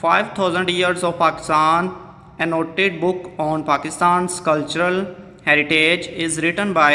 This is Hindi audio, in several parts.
5000 years of Pakistan, a noted book on Pakistan's cultural heritage is written by،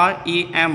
R.E.M.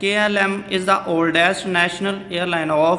KLM is the oldest national airline of،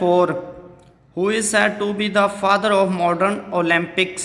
4، who is said to be the father of modern Olympics،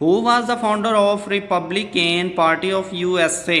who was the founder of Republican Party of USA،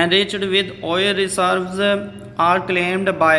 enriched with oil reserves are claimed by،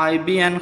IBN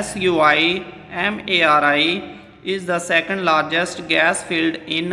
SUI MARI is the second largest gas field in،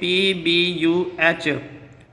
PBUH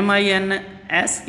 MINSK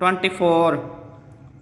24،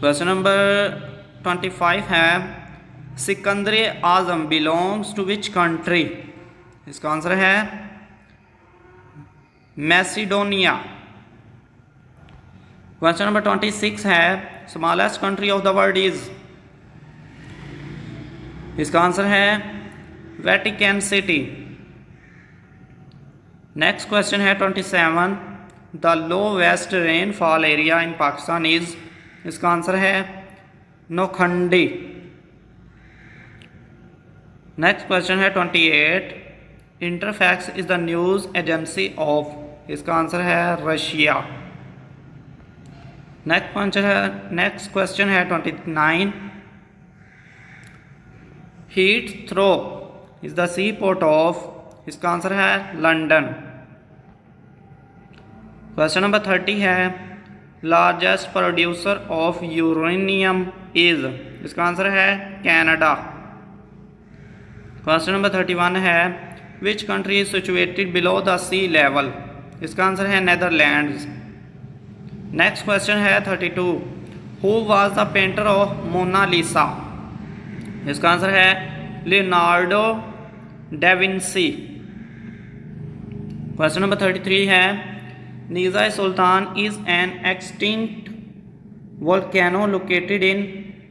question number 25 है सिकंदर आजम बिलोंग्स टू विच कंट्री। इसका आंसर है मैसिडोनिया। क्वेश्चन नंबर 26 है smallest country of the world is. इसका आंसर है वेटिकन सिटी। नेक्स्ट क्वेश्चन है 27 the lowest rainfall area in Pakistan is. इसका आंसर है नौखंडी। नेक्स्ट क्वेश्चन है 28 Interfax is the news agency of. इसका आंसर है रशिया। नेक्स्ट क्वेश्चन है 29 heat throw is the C port of. इसका आंसर है लंदन। क्वेश्चन नंबर 30 है largest producer of uranium is. इसका आंसर है कनाडा। क्वेश्चन नंबर 31 है which country is situated below the sea level. इसका आंसर है नेदरलैंड्स। नेक्स्ट क्वेश्चन है 32 who was the painter of Mona Lisa. इसका आंसर है लियोनार्डो डैविंसी। क्वेश्चन नंबर 33 है Neeza Sultan is an extinct volcano located in.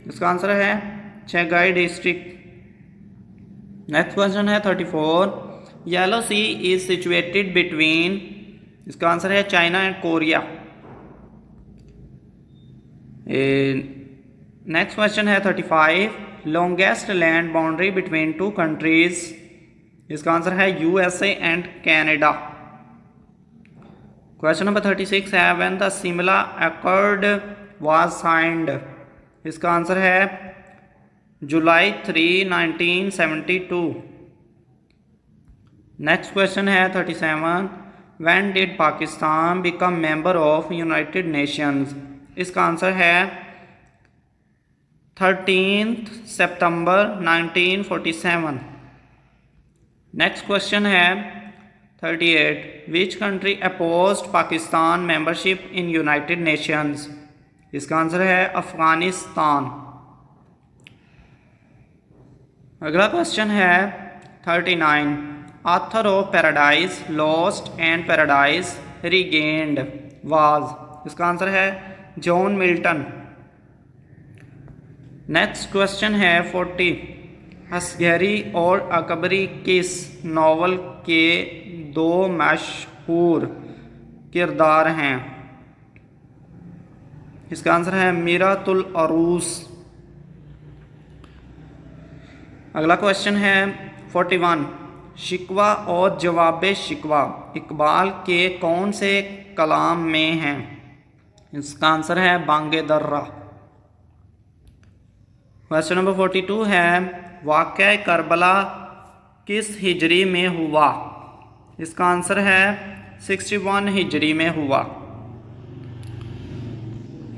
इसका आंसर है चेगाई डिस्ट्रिक्ट। नेक्स्ट क्वेश्चन है 34 yellow sea is situated between. इसका आंसर है China and Korea. Next question है 35 longest land boundary between two countries. इसका आंसर है USA and Canada. Question number 36 है when the Simla accord was signed. इसका आंसर है जुलाई 3, 1972। नेक्स्ट क्वेश्चन है 37 when did Pakistan become member of United Nations. इसका आंसर है 13 सितंबर 1947। नेक्स्ट क्वेश्चन है 38 which country opposed Pakistan membership in United Nations. इसका आंसर है अफगानिस्तान। अगला क्वेश्चन है 39 author of paradise lost and paradise regained was. इसका आंसर है जॉन मिल्टन। नेक्स्ट क्वेश्चन है 40 असगरी और अकबरी किस नावल के दो मशहूर किरदार हैं। इसका आंसर है मीरातुल अरूस। अगला क्वेश्चन है 41 शिकवा और जवाब शिकवा इकबाल के कौन से कलाम में हैं। इसका आंसर है बांगे दर्रा। क्वेश्चन नंबर 42 है वाक़या करबला किस हिजरी में हुआ। इसका आंसर है 61 हिजरी में हुआ।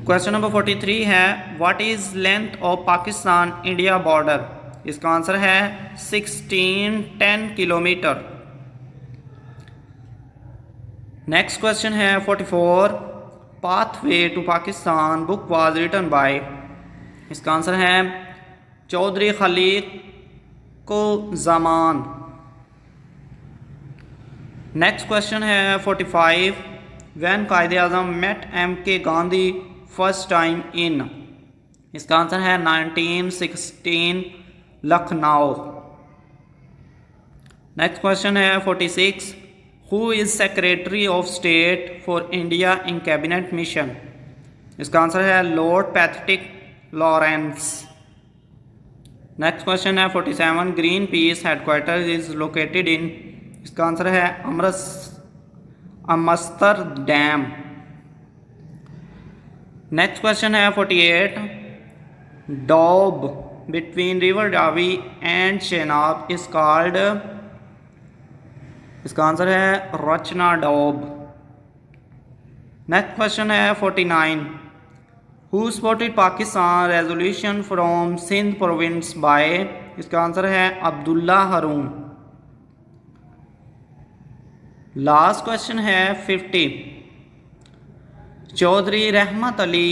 क्वेश्चन नंबर 43 है what is length of Pakistan India border. इसका आंसर है 1610 किलोमीटर। नेक्स्ट क्वेश्चन है 44 pathway to Pakistan book was written by. इसका आंसर है चौधरी खलीक को ज़मान। नेक्स्ट क्वेश्चन है 45 when Quaid-e Azam met M.K. Gandhi first time in. इसका आंसर है 1916 लखनऊ। नेक्स्ट क्वेश्चन है 46 who is secretary of state for India in cabinet mission. इसका आंसर है lord Patrick Lawrence. Next question है 47 green peace headquarter is located in. इसका आंसर है अमस्टरडैम। नेक्स्ट क्वेश्चन है 48 doab between river Ravi and Chenab is called. इसका आंसर है रचना डॉब। नेक्स्ट क्वेश्चन है 49 who supported Pakistan resolution from Sindh province by. इसका आंसर है अब्दुल्ला हरूम। लास्ट क्वेश्चन है 50 Chaudhry Rahmat Ali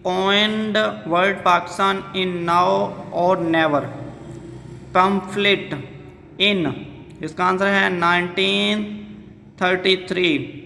coined word Pakistan in now or never. Pamphlet in, इसका आंसर है 1933.